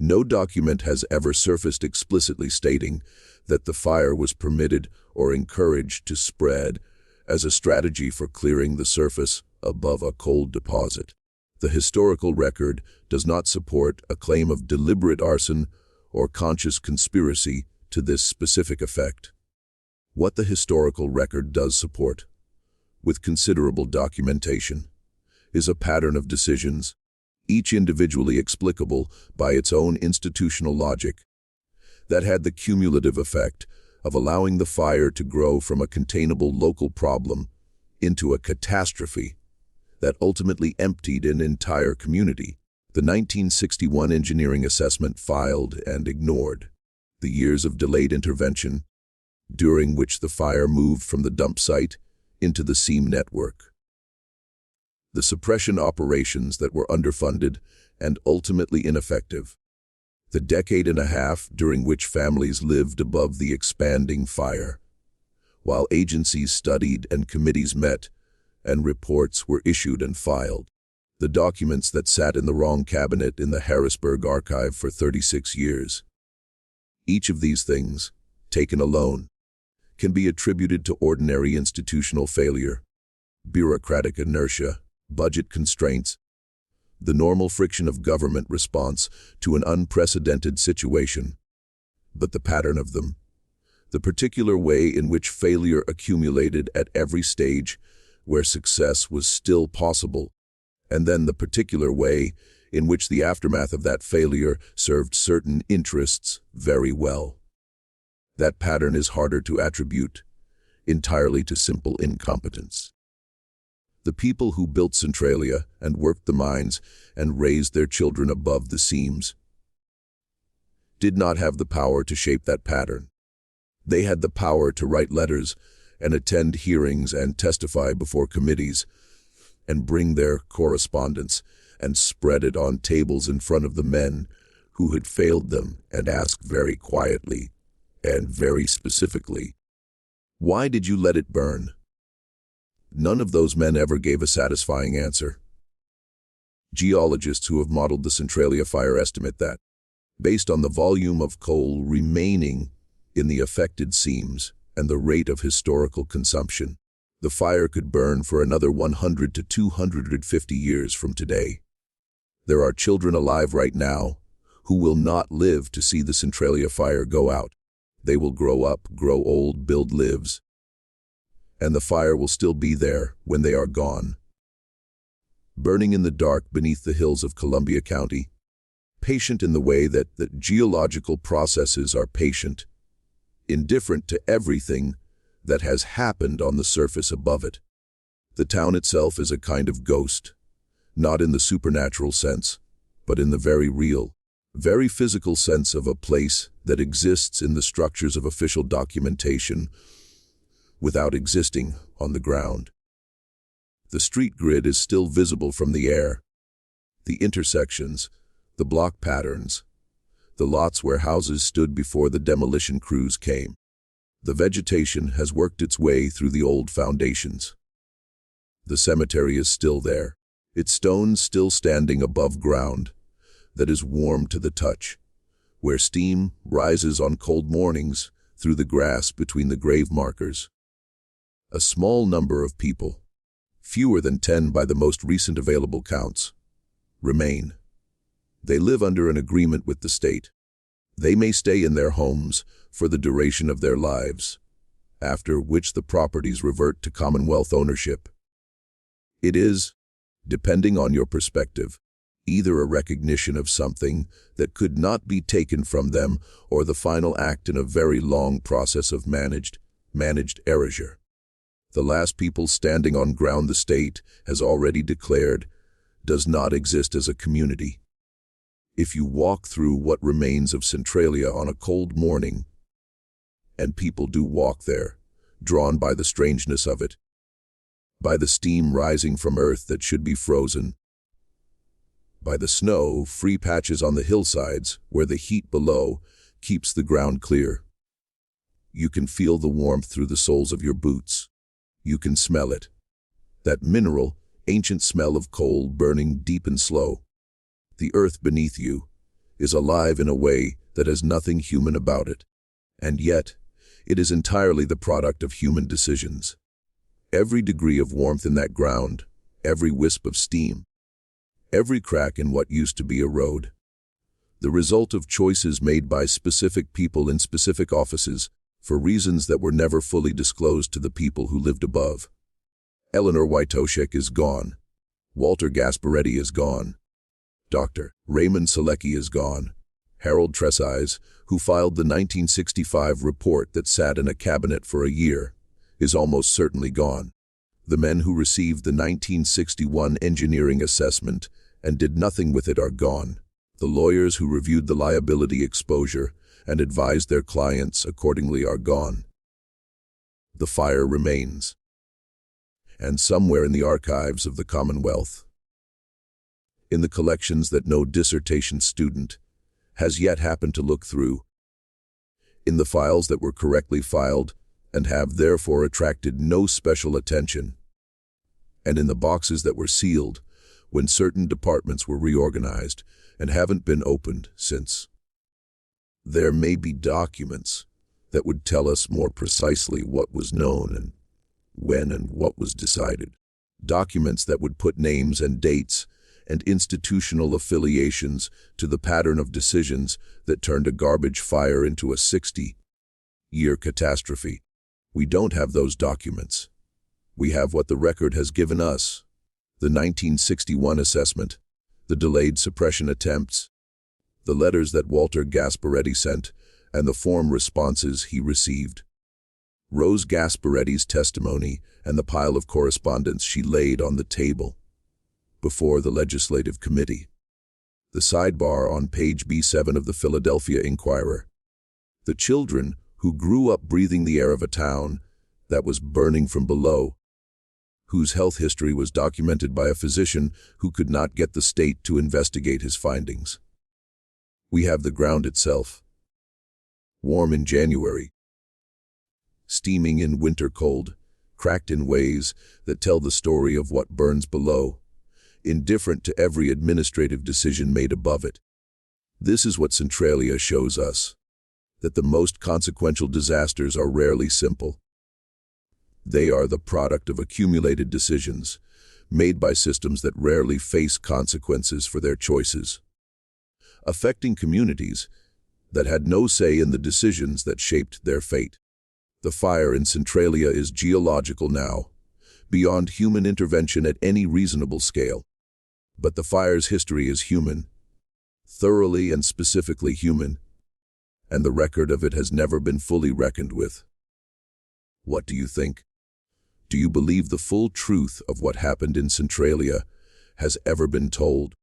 No document has ever surfaced explicitly stating that the fire was permitted or encouraged to spread as a strategy for clearing the surface above a coal deposit. The historical record does not support a claim of deliberate arson or conscious conspiracy to this specific effect. What the historical record does support, with considerable documentation, is a pattern of decisions, each individually explicable by its own institutional logic, that had the cumulative effect of allowing the fire to grow from a containable local problem into a catastrophe that ultimately emptied an entire community. The 1961 engineering assessment filed and ignored the years of delayed intervention, during which the fire moved from the dump site into the seam network. The suppression operations that were underfunded and ultimately ineffective. The decade and a half during which families lived above the expanding fire, while agencies studied and committees met, and reports were issued and filed. The documents that sat in the wrong cabinet in the Harrisburg archive for 36 years. Each of these things, taken alone, can be attributed to ordinary institutional failure, bureaucratic inertia, budget constraints, the normal friction of government response to an unprecedented situation. But the pattern of them, the particular way in which failure accumulated at every stage where success was still possible, and then the particular way in which the aftermath of that failure served certain interests very well. That pattern is harder to attribute entirely to simple incompetence. The people who built Centralia and worked the mines and raised their children above the seams did not have the power to shape that pattern. They had the power to write letters and attend hearings and testify before committees and bring their correspondence and spread it on tables in front of the men who had failed them and ask very quietly and very specifically, "Why did you let it burn?" None of those men ever gave a satisfying answer. Geologists who have modeled the Centralia fire estimate that, based on the volume of coal remaining in the affected seams and the rate of historical consumption. The fire could burn for another 100 to 250 years from today. There are children alive right now who will not live to see the Centralia fire go out. They will grow up, grow old, build lives, and the fire will still be there when they are gone. Burning in the dark beneath the hills of Columbia County, patient in the way that geological processes are patient, indifferent to everything that has happened on the surface above it. The town itself is a kind of ghost, not in the supernatural sense, but in the very real, very physical sense of a place that exists in the structures of official documentation without existing on the ground. The street grid is still visible from the air. The intersections, the block patterns, the lots where houses stood before the demolition crews came. The vegetation has worked its way through the old foundations. The cemetery is still there, its stones still standing above ground that is warm to the touch, where steam rises on cold mornings through the grass between the grave markers. A small number of people, fewer than 10 by the most recent available counts, remain. They live under an agreement with the state. They may stay in their homes for the duration of their lives, after which the properties revert to Commonwealth ownership. It is, depending on your perspective, either a recognition of something that could not be taken from them or the final act in a very long process of managed erasure. The last people standing on ground the state has already declared does not exist as a community. If you walk through what remains of Centralia on a cold morning, and people do walk there, drawn by the strangeness of it, by the steam rising from earth that should be frozen, by the snow-free patches on the hillsides where the heat below keeps the ground clear. You can feel the warmth through the soles of your boots. You can smell it. That mineral, ancient smell of coal burning deep and slow. The earth beneath you is alive in a way that has nothing human about it. And yet, it is entirely the product of human decisions. Every degree of warmth in that ground, every wisp of steam, every crack in what used to be a road. The result of choices made by specific people in specific offices for reasons that were never fully disclosed to the people who lived above. Eleanor Wojtaszek is gone. Walter Gasparetti is gone. Dr. Raymond Selecki is gone. Harold Tresize, who filed the 1965 report that sat in a cabinet for a year, is almost certainly gone. The men who received the 1961 engineering assessment and did nothing with it are gone. The lawyers who reviewed the liability exposure and advised their clients accordingly are gone. The fire remains. And somewhere in the archives of the Commonwealth, in the collections that no dissertation student has yet happened to look through, in the files that were correctly filed and have therefore attracted no special attention, and in the boxes that were sealed when certain departments were reorganized and haven't been opened since. There may be documents that would tell us more precisely what was known and when and what was decided. Documents that would put names and dates and institutional affiliations to the pattern of decisions that turned a garbage fire into a 60-year catastrophe. We don't have those documents. We have what the record has given us: the 1961 assessment, the delayed suppression attempts, the letters that Walter Gasparetti sent, and the form responses he received. Rose Gasparetti's testimony and the pile of correspondence she laid on the table before the Legislative Committee. The sidebar on page B7 of the Philadelphia Inquirer. The children who grew up breathing the air of a town that was burning from below, whose health history was documented by a physician who could not get the state to investigate his findings. We have the ground itself, warm in January, steaming in winter cold, cracked in ways that tell the story of what burns below, indifferent to every administrative decision made above it. This is what Centralia shows us. that the most consequential disasters are rarely simple. They are the product of accumulated decisions, made by systems that rarely face consequences for their choices, affecting communities that had no say in the decisions that shaped their fate. The fire in Centralia is geological now, beyond human intervention at any reasonable scale. But the fire's history is human, thoroughly and specifically human, and the record of it has never been fully reckoned with. What do you think? Do you believe the full truth of what happened in Centralia has ever been told?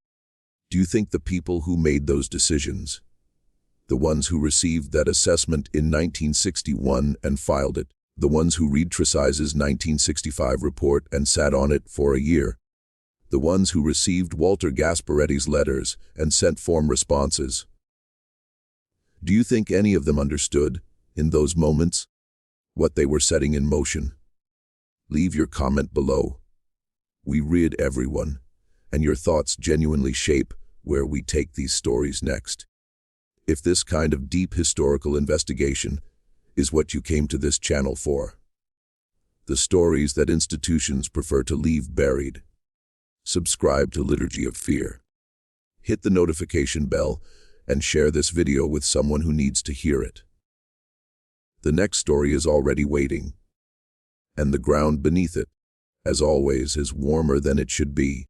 Do you think the people who made those decisions, the ones who received that assessment in 1961 and filed it, the ones who read Tresize's 1965 report and sat on it for a year, the ones who received Walter Gasparetti's letters and sent form responses, do you think any of them understood, in those moments, what they were setting in motion? Leave your comment below. We read everyone, and your thoughts genuinely shape where we take these stories next. If this kind of deep historical investigation is what you came to this channel for, the stories that institutions prefer to leave buried, subscribe to Liturgy of Fear. Hit the notification bell and share this video with someone who needs to hear it. The next story is already waiting, and the ground beneath it, as always, is warmer than it should be.